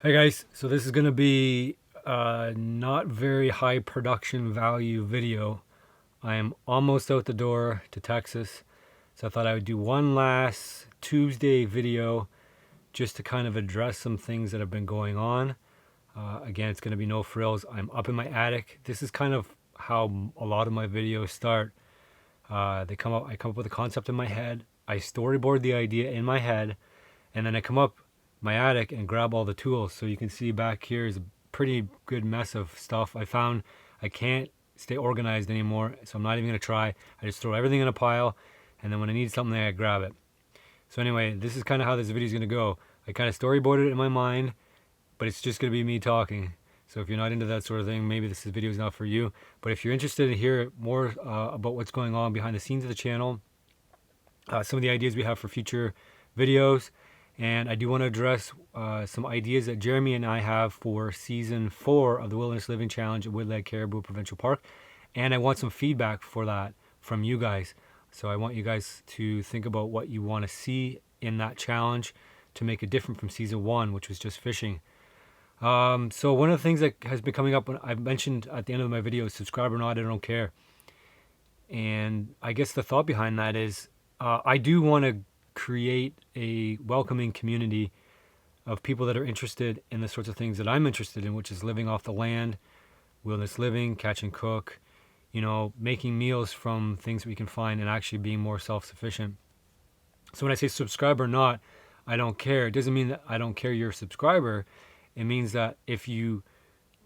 Hey guys, so this is going to be a not very high production value video. I am almost out the door to Texas, so I thought I would do one last Tuesday video just to kind of address some things that have been going on. Again, it's going to be no frills. I'm up in my attic. This is kind of how a lot of my videos start. I come up with a concept in my head. I storyboard the idea in my head, and then I come up my attic and grab all the tools. So you can see back here is a pretty good mess of stuff. I found I can't stay organized anymore, so I'm not even gonna try. I just throw everything in a pile, and then when I need something, I grab it. So anyway, this is kind of how this video is gonna go. I kind of storyboarded it in my mind, but it's just gonna be me talking. So if you're not into that sort of thing, maybe this video is not for you. But if you're interested to hear more about what's going on behind the scenes of the channel, some of the ideas we have for future videos, and I do want to address some ideas that Jeremy and I have for season 4 of the Wilderness Living Challenge at Woodland, Caribou Provincial Park. And I want some feedback for that from you guys. So I want you guys to think about what you want to see in that challenge to make it different from season 1, which was just fishing. So one of the things that has been coming up, when I've mentioned at the end of my video, subscribe or not, I don't care. And I guess the thought behind that is I do want to create a welcoming community of people that are interested in the sorts of things that I'm interested in, which is living off the land, wilderness living, catch and cook, making meals from things we can find and actually being more self-sufficient. So when I say subscribe or not, I don't care. It doesn't mean that I don't care you're a subscriber. It means that if you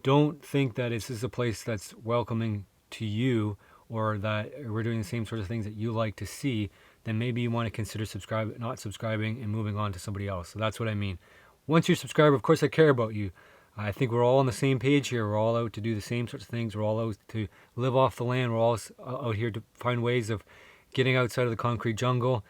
don't think that this is a place that's welcoming to you, or that we're doing the same sorts of things that you like to see, then maybe you want to consider not subscribing and moving on to somebody else. So that's what I mean. Once you're a subscriber, of course I care about you. I think we're all on the same page here. We're all out to do the same sorts of things. We're all out to live off the land. We're all out here to find ways of getting outside of the concrete jungle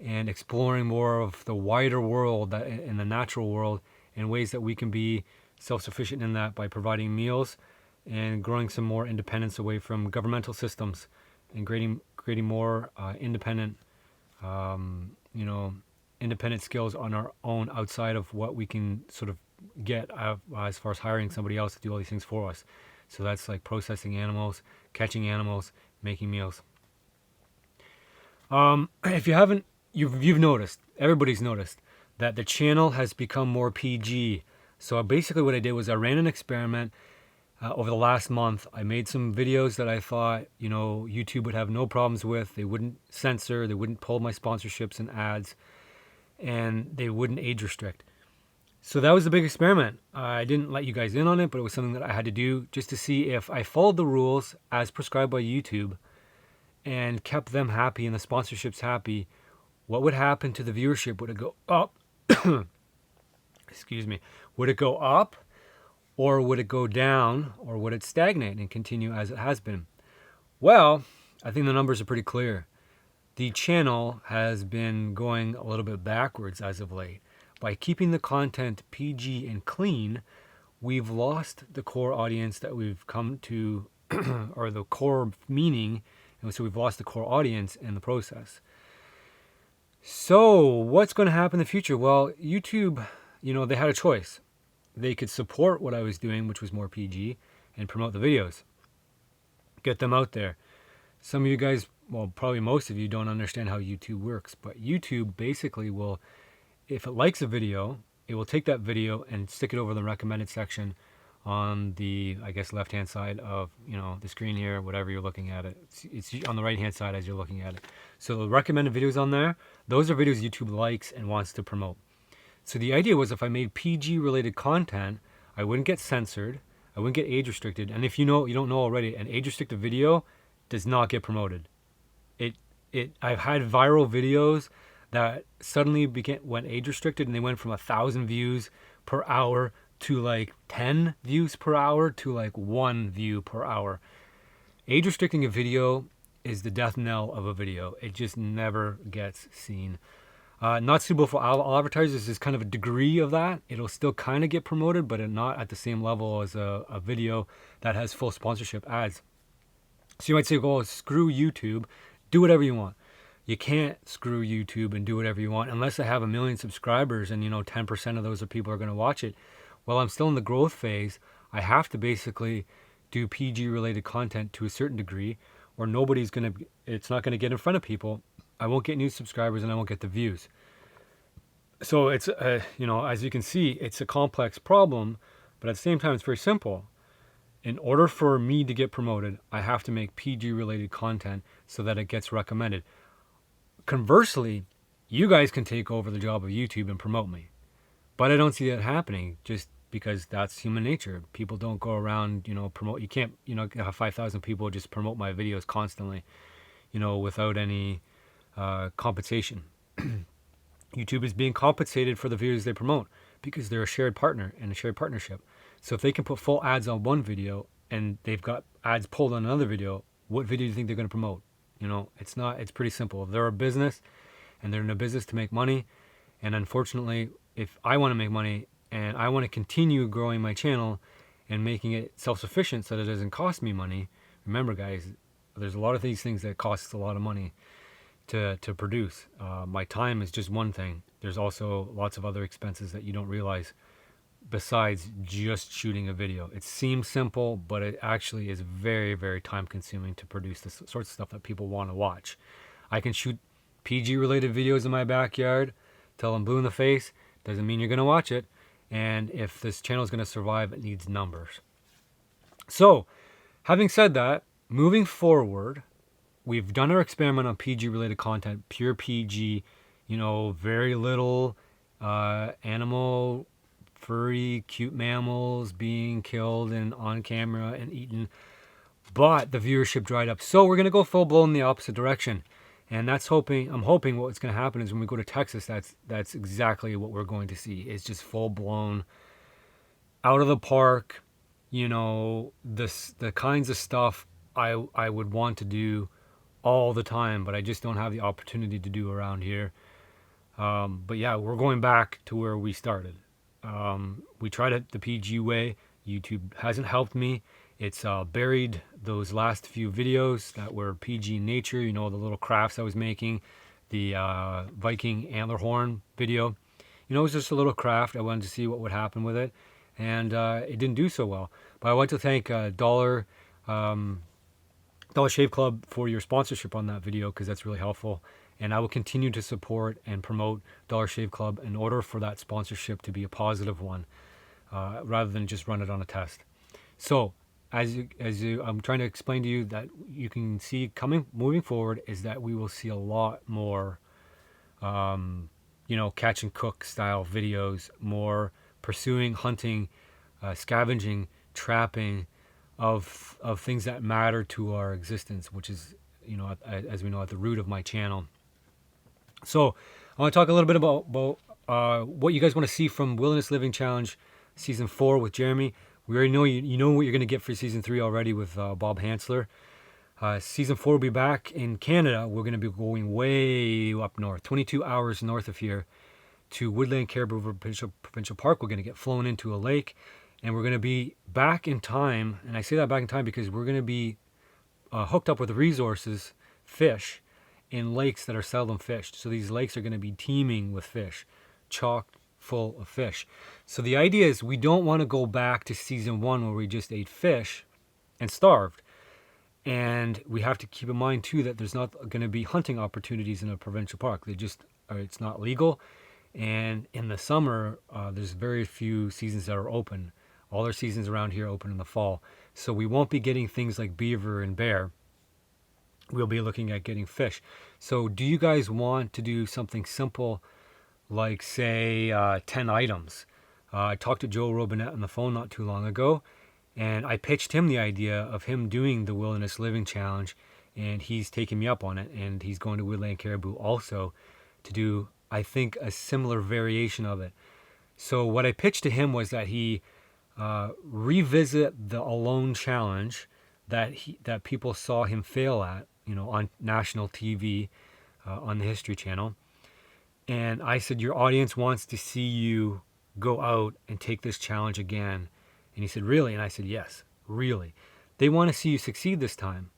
and exploring more of the wider world and the natural world, in ways that we can be self-sufficient in that by providing meals and growing some more independence away from governmental systems and creating more independent independent skills on our own, outside of what we can sort of get as far as hiring somebody else to do all these things for us. So that's like processing animals, catching animals, making meals. If you haven't, you've noticed, everybody's noticed, that the channel has become more PG. So basically what I did was I ran an experiment over the last month. I made some videos that I thought, YouTube would have no problems with. They wouldn't censor, they wouldn't pull my sponsorships and ads, and they wouldn't age restrict. So that was the big experiment. I didn't let you guys in on it, but it was something that I had to do just to see if I followed the rules as prescribed by YouTube and kept them happy and the sponsorships happy, what would happen to the viewership? Would it go up? Excuse me. Would it go up? Or would it go down, or would it stagnate and continue as it has been? Well, I think the numbers are pretty clear. The channel has been going a little bit backwards as of late. By keeping the content PG and clean, we've lost the core audience that we've come to, or the core meaning, and so we've lost the core audience in the process. So what's going to happen in the future? Well, YouTube, they had a choice. They could support what I was doing, which was more PG, and promote the videos, get them out there. Some of you guys, well, probably most of you, don't understand how YouTube works, but YouTube basically will, if it likes a video, it will take that video and stick it over the recommended section on the, I guess, left-hand side of, the screen here, whatever you're looking at it. It's on the right-hand side as you're looking at it. So the recommended videos on there, those are videos YouTube likes and wants to promote. So the idea was, if I made PG related content, I wouldn't get censored, I wouldn't get age restricted. And if you don't know already, an age restricted video does not get promoted. I've had viral videos that suddenly went age restricted, and they went from 1,000 views per hour to like 10 views per hour to like 1 view per hour. Age restricting a video is the death knell of a video. It just never gets seen. Not suitable for all advertisers is kind of a degree of that. It'll still kind of get promoted, but not at the same level as a video that has full sponsorship ads. So you might say, well, screw YouTube, do whatever you want. You can't screw YouTube and do whatever you want unless I have 1 million subscribers and 10% of those people are going to watch it. while I'm still in the growth phase, I have to basically do PG related content to a certain degree, or it's not gonna get in front of people. I won't get new subscribers and I won't get the views. So it's, as you can see, it's a complex problem, but at the same time, it's very simple. In order for me to get promoted, I have to make PG related content so that it gets recommended. Conversely, you guys can take over the job of YouTube and promote me. But I don't see that happening just because that's human nature. People don't go around, promote. You can't, have 5,000 people just promote my videos constantly, without any compensation. YouTube is being compensated for the videos they promote because they're a shared partner and a shared partnership. So if they can put full ads on one video and they've got ads pulled on another video, what video do you think they're going to promote? It's pretty simple. They're a business and they're in a business to make money. And unfortunately, if I want to make money and I want to continue growing my channel and making it self-sufficient so that it doesn't cost me money, remember guys, there's a lot of these things that cost a lot of money to produce. My time is just one thing. There's also lots of other expenses that you don't realize besides just shooting a video. It seems simple, but it actually is very, very time consuming to produce the sorts of stuff that people want to watch. I can shoot PG related videos in my backyard till I'm blue in the face. Doesn't mean you're going to watch it. And if this channel is going to survive, it needs numbers. So, having said that, moving forward, we've done our experiment on PG related content, pure PG, very little animal, furry, cute mammals being killed and on camera and eaten. But the viewership dried up. So we're going to go full blown in the opposite direction. And I'm hoping what's going to happen is when we go to Texas, that's exactly what we're going to see. It's just full blown out of the park, the kinds of stuff I would want to do all the time, but I just don't have the opportunity to do around here. But yeah, we're going back to where we started. We tried it the PG way. YouTube hasn't helped me. It's buried those last few videos that were PG in nature, the little crafts I was making, the Viking antler horn video. It was just a little craft. I wanted to see what would happen with it, and it didn't do so well. But I want to thank Dollar Shave Club for your sponsorship on that video, because that's really helpful. And I will continue to support and promote Dollar Shave Club in order for that sponsorship to be a positive one, rather than just run it on a test. So, I'm trying to explain to you that you can see moving forward is that we will see a lot more, catch and cook style videos, more pursuing, hunting, scavenging, trapping of things that matter to our existence, which is, as we know, at the root of my channel. So I want to talk a little bit about what you guys want to see from Wilderness Living Challenge Season 4 with Jeremy. We already know you know what you're going to get for Season 3 already with Bob Hansler. Season 4 will be back in Canada. We're going to be going way up north, 22 hours north of here, to Woodland, Caribou Provincial Park. We're going to get flown into a lake, and we're going to be back in time. And I say that back in time because we're going to be hooked up with resources, fish, in lakes that are seldom fished. So these lakes are going to be teeming with fish, chock full of fish. So the idea is we don't want to go back to Season 1 where we just ate fish and starved. And we have to keep in mind too that there's not going to be hunting opportunities in a provincial park. It's not legal. And in the summer, there's very few seasons that are open. All our seasons around here open in the fall. So we won't be getting things like beaver and bear. We'll be looking at getting fish. So do you guys want to do something simple like, say, 10 items? I talked to Joe Robinet on the phone not too long ago, and I pitched him the idea of him doing the Wilderness Living Challenge, and he's taken me up on it, and he's going to Woodland Caribou also to do, I think, a similar variation of it. So what I pitched to him was that he revisit the Alone Challenge that people saw him fail at, on national TV, on the History Channel. And I said, your audience wants to see you go out and take this challenge again. And he said, really? And I said, yes, really. They want to see you succeed this time.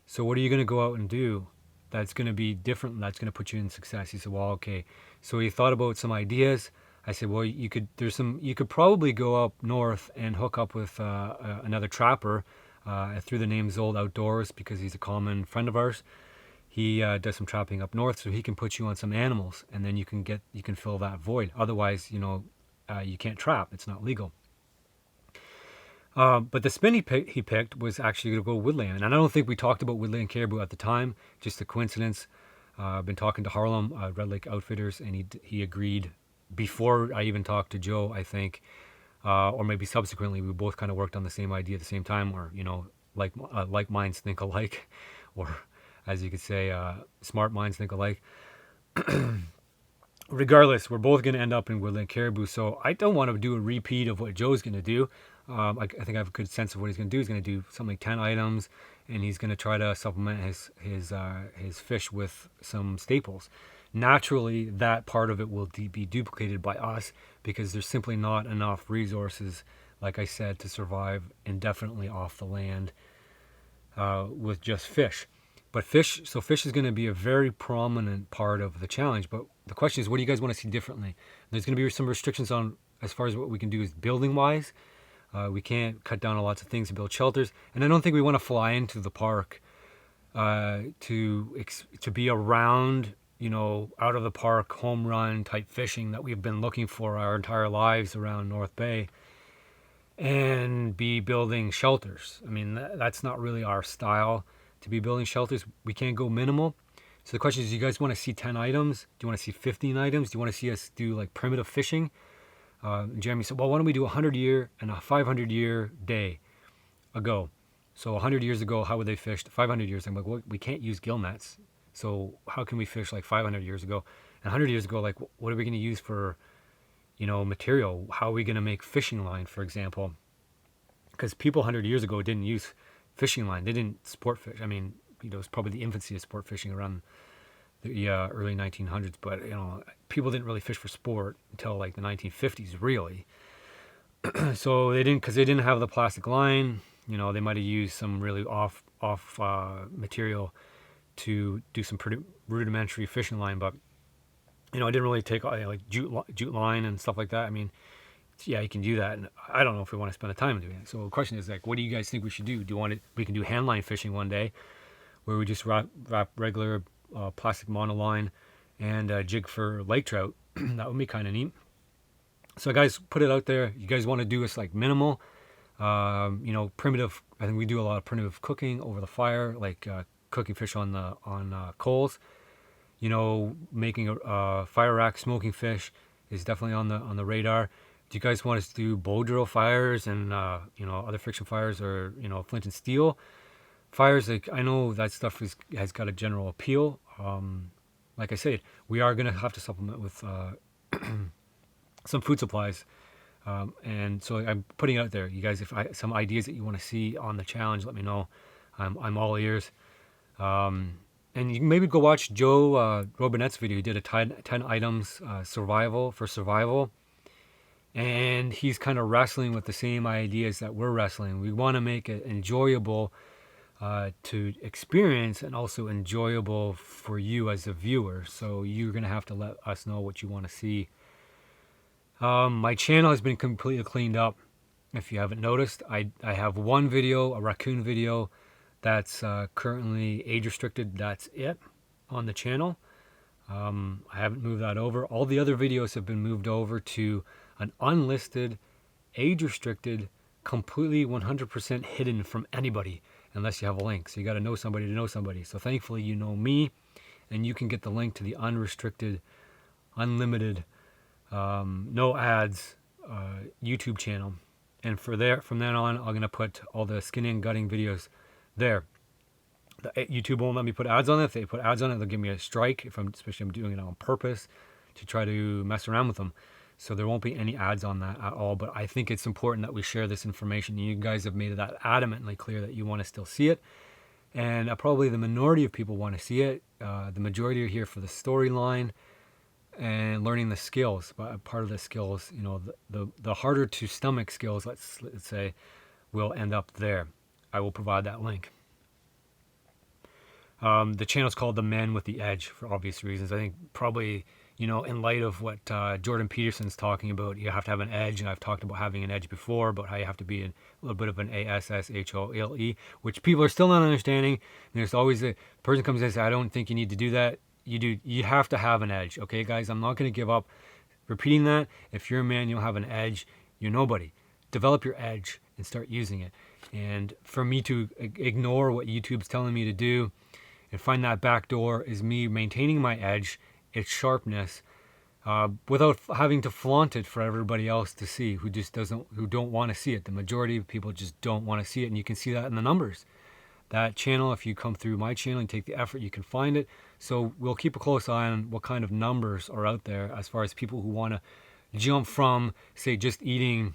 So what are you going to go out and do that's going to be different, that's going to put you in success? He said, well, okay. So he thought about some ideas. I said, well, you could probably go up north and hook up with another trapper. I threw the name Zold Outdoors because he's a common friend of ours. He does some trapping up north, so he can put you on some animals, and then you can fill that void. Otherwise, you can't trap; it's not legal. But the spin he picked was actually to go woodland, and I don't think we talked about woodland caribou at the time. Just a coincidence. I've been talking to Harlem, Red Lake Outfitters, and he agreed before I even talked to Joe, I think, or maybe subsequently. We both kind of worked on the same idea at the same time, or like minds think alike, or as you could say, smart minds think alike. Regardless, we're both going to end up in woodland caribou, so I don't want to do a repeat of what Joe's going to do. I think I have a good sense of what he's going to do. He's going to do something like 10 items, and he's going to try to supplement his fish with some staples. Naturally, that part of it will be duplicated by us because there's simply not enough resources, like I said, to survive indefinitely off the land with just fish. But fish is going to be a very prominent part of the challenge. But the question is, what do you guys want to see differently? There's going to be some restrictions on as far as what we can do is building wise. We can't cut down on lots of things to build shelters, and I don't think we want to fly into the park to be around, out of the park home run type fishing that we've been looking for our entire lives around North Bay, and be building shelters. I mean, that's not really our style to be building shelters. We can't go minimal. So the question is, do you guys want to see 10 items? Do you want to see 15 items? Do you want to see us do like primitive fishing? Jeremy said, well, why don't we do a 100-year and a 500-year day ago? So 100 years ago, how would they fish? 500 years, I'm like, well, we can't use gill nets. So how can we fish like 500 years ago? And 100 years ago, like, what are we going to use for, material? How are we going to make fishing line, for example? Because people 100 years ago didn't use fishing line. They didn't sport fish. I mean, it was probably the infancy of sport fishing around the early 1900s, but people didn't really fish for sport until like the 1950s, really. So they didn't have the plastic line. They might have used some really off material to do some pretty rudimentary fishing line, but I didn't really take like jute line and stuff like that. I mean, yeah, you can do that, and I don't know if we want to spend the time doing it. So the question is, like, what do you guys think we should do? We can do hand line fishing one day, where we just wrap regular plastic monoline and jig for lake trout. That would be kind of neat. So guys, put it out there. You guys want to do this like minimal, primitive. I think we do a lot of primitive cooking over the fire, like cooking fish on coals. Making a fire rack, smoking fish is definitely on the radar. Do you guys want us to do bow drill fires and other friction fires, or flint and steel fires? Like, I know that stuff has got a general appeal. Like I said, we are going to have to supplement with some food supplies, and so I'm putting it out there. You guys, some ideas that you want to see on the challenge, let me know. I'm all ears. And you can maybe go watch Joe Robinet's video. He did a 10 items survival, and he's kind of wrestling with the same ideas that we're wrestling. We want to make it enjoyable to experience, and also enjoyable for you as a viewer. So you're going to have to let us know what you want to see. My channel has been completely cleaned up. If you haven't noticed, I have one video, a raccoon video, that's currently age restricted. That's it on the channel. I haven't moved that over. All the other videos have been moved over to an unlisted, age restricted, completely 100% hidden from anybody, unless you have a link. So you got to know somebody to know somebody. So thankfully, you know me, and you can get the link to the unrestricted, unlimited, no ads YouTube channel. And from then on, I'm going to put all the skinning and gutting videos there. YouTube won't let me put ads on it. If they put ads on it, they'll give me a strike, especially if I'm doing it on purpose to try to mess around with them. So there won't be any ads on that at all. But I think it's important that we share this information. You guys have made that adamantly clear that you want to still see it. And probably the minority of people want to see it. The majority are here for the storyline and learning the skills. But part of the skills, the harder to stomach skills, let's say, will end up there. I will provide that link. The channel's called The Men with the Edge for obvious reasons. I think probably you know, in light of what Jordan Peterson's talking about, you have to have an edge, and I've talked about having an edge before, about how you have to be a little bit of an ASSHOLE, which people are still not understanding. And there's always a person comes in and says, I don't think you need to do that. You do. You have to have an edge, okay, guys? I'm not going to give up repeating that. If you're a man, you'll have an edge. You're nobody. Develop your edge and start using it. And for me to ignore what YouTube's telling me to do and find that back door is me maintaining my edge, its sharpness, without having to flaunt it for everybody else to see, who don't want to see it. The majority of people just don't want to see it, and you can see that in the numbers. That channel, if you come through my channel and take the effort, you can find it. So we'll keep a close eye on what kind of numbers are out there as far as people who want to jump from, say, just eating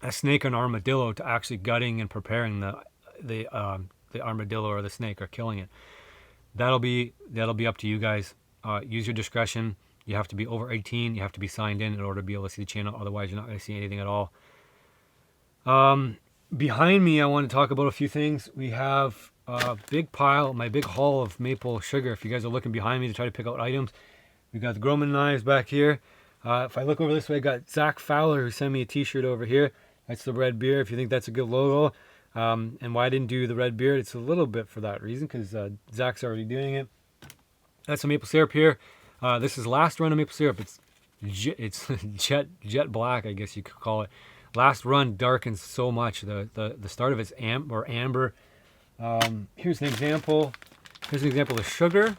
a snake or an armadillo to actually gutting and preparing the armadillo or the snake, or killing it. That'll be up to you guys. Use your discretion. You have to be over 18. You have to be signed in order to be able to see the channel. Otherwise, you're not going to see anything at all. Behind me, I want to talk about a few things. We have a big pile, my big haul of maple sugar. If you guys are looking behind me to try to pick out items, we got the Groman knives back here. If I look over this way, I got Zach Fowler, who sent me a t-shirt over here. That's the red beer, if you think that's a good logo. And why I didn't do the red beard, it's a little bit for that reason, because Zach's already doing it. That's some maple syrup here. This is last run of maple syrup. It's jet black, I guess you could call it. Last run darkens so much. The start of it's amber. Here's an example. Here's an example of sugar.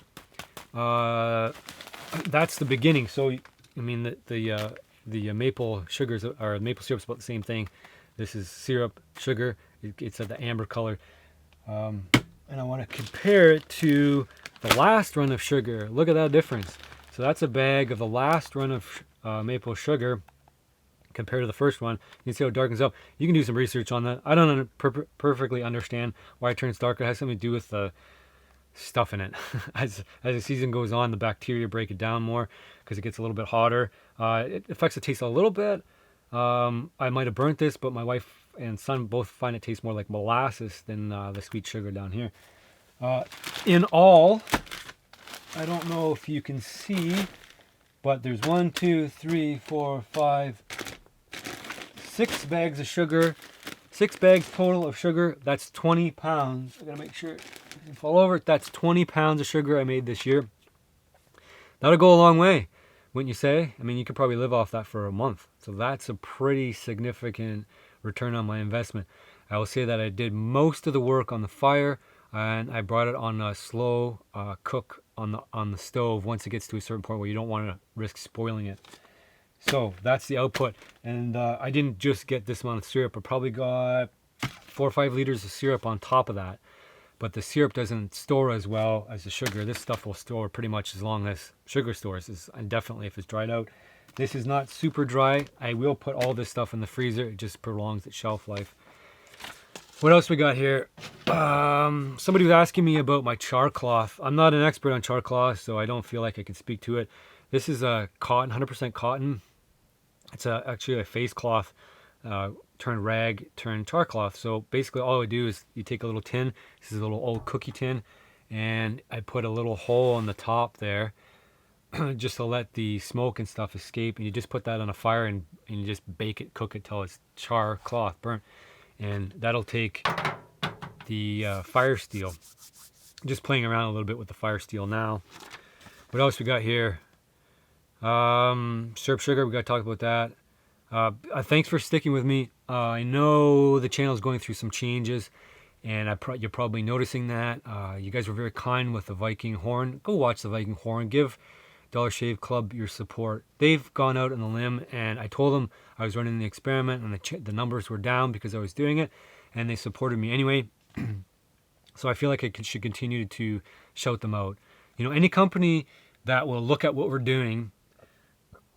That's the beginning. So I mean the maple sugars or maple syrup's about the same thing. This is syrup, sugar. It's at the amber color. And I want to compare it to the last run of sugar. Look at that difference. So that's a bag of the last run of maple sugar compared to the first one. You can see how it darkens up. You can do some research on that. I don't perfectly understand why it turns darker. It has something to do with the stuff in it. As the season goes on, the bacteria break it down more because it gets a little bit hotter. It affects the taste a little bit. I might have burnt this, but my wife and son both find it tastes more like molasses than the sweet sugar down here. In all, I don't know if you can see, but there's 1, 2, 3, 4, 5, 6 bags of sugar. 6 bags total of sugar. That's 20 pounds. I gotta make sure it doesn't fall over. That's 20 pounds of sugar I made this year. That'll go a long way, wouldn't you say? I mean, you could probably live off that for a month. So that's a pretty significant return on my investment. I will say that I did most of the work on the fire, and I brought it on a slow cook on the stove once it gets to a certain point where you don't want to risk spoiling it. So that's the output. And I didn't just get this amount of syrup. I probably got 4 or 5 liters of syrup on top of that. But the syrup doesn't store as well as the sugar. This stuff will store pretty much as long as sugar stores, and definitely if it's dried out. This is not super dry. I will put all this stuff in the freezer. It just prolongs its shelf life. What else we got here? Somebody was asking me about my char cloth. I'm not an expert on char cloth, so I don't feel like I can speak to it. This is a cotton, 100% cotton. It's actually a face cloth turned rag turned char cloth. So basically all I do is you take a little tin. This is a little old cookie tin, and I put a little hole on the top there just to let the smoke and stuff escape. And you just put that on a fire and you just bake it, cook it till it's char cloth burnt. And that'll take the fire steel. Just playing around a little bit with the fire steel now. What else we got here? Syrup sugar, we got to talk about that. Thanks for sticking with me. I know the channel is going through some changes, and you're probably noticing that. You guys were very kind with the Viking Horn. Go watch the Viking Horn. Give Dollar Shave Club your support. They've gone out on the limb, and I told them I was running the experiment, and the numbers were down because I was doing it, and they supported me anyway. So I feel like I should continue to shout them out. You know, any company that will look at what we're doing,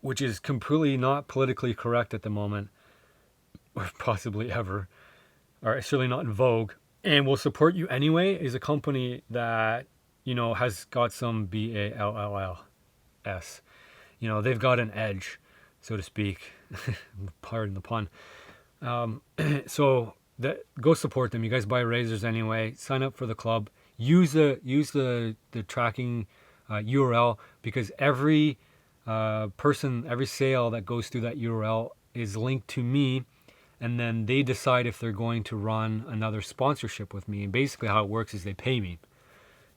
which is completely not politically correct at the moment, or possibly ever, or certainly not in vogue, and will support you anyway, is a company that, you know, has got some BALLS. You know, they've got an edge, so to speak. Pardon the pun. So go support them. You guys buy razors anyway. Sign up for the club. Use the tracking URL, because every every sale that goes through that URL is linked to me, and then they decide if they're going to run another sponsorship with me. And basically how it works is they pay me.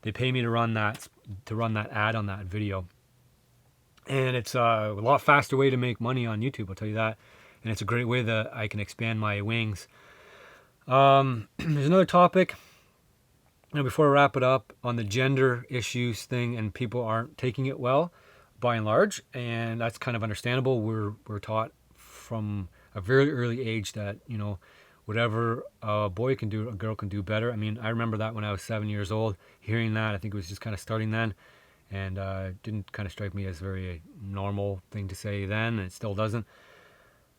They pay me to run that ad on that video. And it's a lot faster way to make money on YouTube, I'll tell you that. And it's a great way that I can expand my wings. There's another topic, before I wrap it up, on the gender issues thing, and people aren't taking it well, by and large, and that's kind of understandable. We're taught from a very early age that, whatever a boy can do, a girl can do better. I mean, I remember that when I was 7 years old, hearing that. I think it was just kind of starting then, and it didn't kind of strike me as very normal thing to say then, and it still doesn't.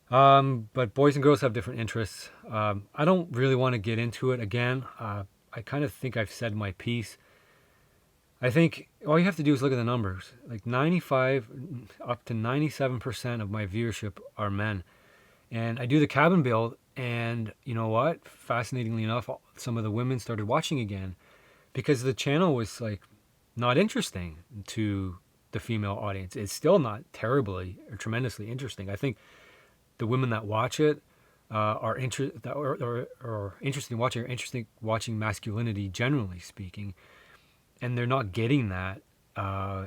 But boys and girls have different interests. I don't really want to get into it again. I kind of think I've said my piece. I think all you have to do is look at the numbers. Like 95 up to 97% of my viewership are men. And I do the cabin build, and you know what? Fascinatingly enough, some of the women started watching again because the channel was like not interesting to the female audience. It's still not terribly or tremendously interesting. I think the women that watch it are interested in watching masculinity, generally speaking, and they're not getting that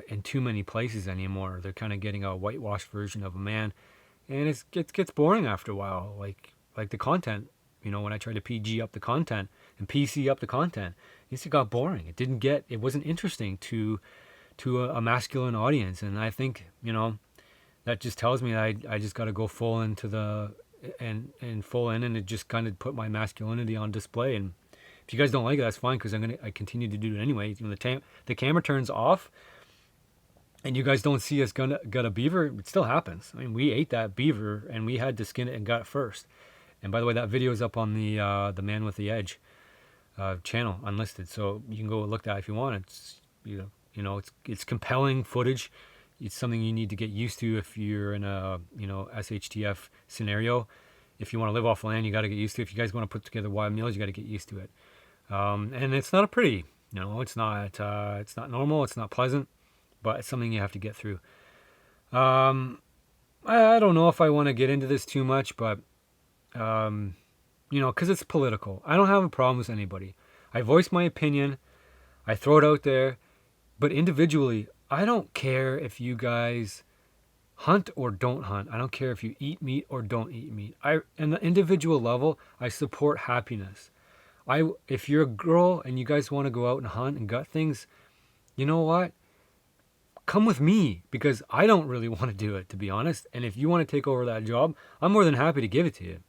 in too many places anymore. They're kind of getting a whitewashed version of a man, and it gets boring after a while. Like the content, when I tried to PG up the content and PC up the content, it got boring. It wasn't interesting to a masculine audience, and I think that just tells me I just got to go full into and it just kind of put my masculinity on display. And if you guys don't like it, that's fine, because I continue to do it anyway. The camera turns off and you guys don't see us gut a beaver, it still happens. I mean, we ate that beaver and we had to skin it and gut it first. And by the way, that video is up on the Man with the Edge channel, unlisted, so you can go look at it if you want. It's it's compelling footage. It's something you need to get used to if you're in a SHTF scenario. If you want to live off land, you got to get used to it. If you guys want to put together wild meals, you got to get used to it. And it's not a pretty, it's not normal, it's not pleasant, but it's something you have to get through. I don't know if I want to get into this too much, but because it's political. I don't have a problem with anybody. I voice my opinion, I throw it out there, but individually, I don't care if you guys hunt or don't hunt. I don't care if you eat meat or don't eat meat. In the individual level, I support happiness. If you're a girl and you guys want to go out and hunt and gut things, you know what? Come with me, because I don't really want to do it, to be honest. And if you want to take over that job, I'm more than happy to give it to you.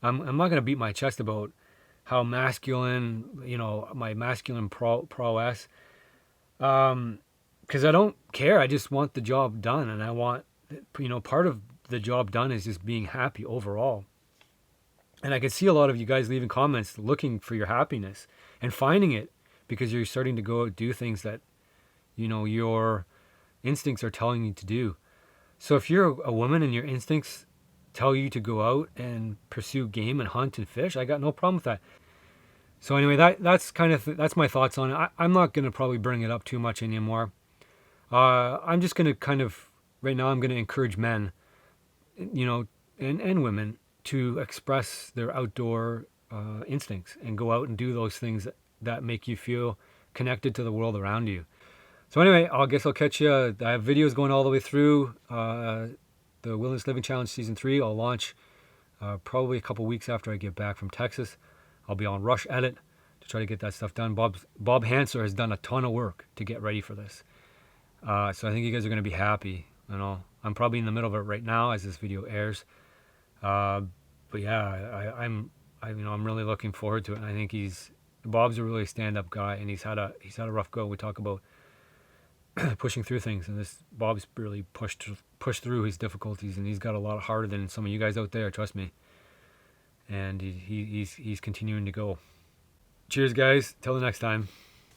I'm not going to beat my chest about how masculine, my masculine prowess. Because I don't care. I just want the job done, and I want, part of the job done is just being happy overall. And I can see a lot of you guys leaving comments looking for your happiness and finding it, because you're starting to go out and do things that, your instincts are telling you to do. So if you're a woman and your instincts tell you to go out and pursue game and hunt and fish, I got no problem with that. So anyway, that's my thoughts on it. I'm not going to probably bring it up too much anymore. I'm just going to right now I'm going to encourage men, and women to express their outdoor instincts and go out and do those things that make you feel connected to the world around you. So anyway, I guess I'll catch you. I have videos going all the way through the Wilderness Living Challenge Season 3. I'll launch probably a couple weeks after I get back from Texas. I'll be on rush edit to try to get that stuff done. Bob Hansler has done a ton of work to get ready for this. So I think you guys are going to be happy. I'm probably in the middle of it right now as this video airs. But yeah, I'm really looking forward to it. And I think Bob's a really stand-up guy, and he's had a rough go. We talk about pushing through things, and Bob's really pushed through his difficulties, and he's got a lot harder than some of you guys out there, trust me. And he's continuing to go. Cheers, guys. Till the next time.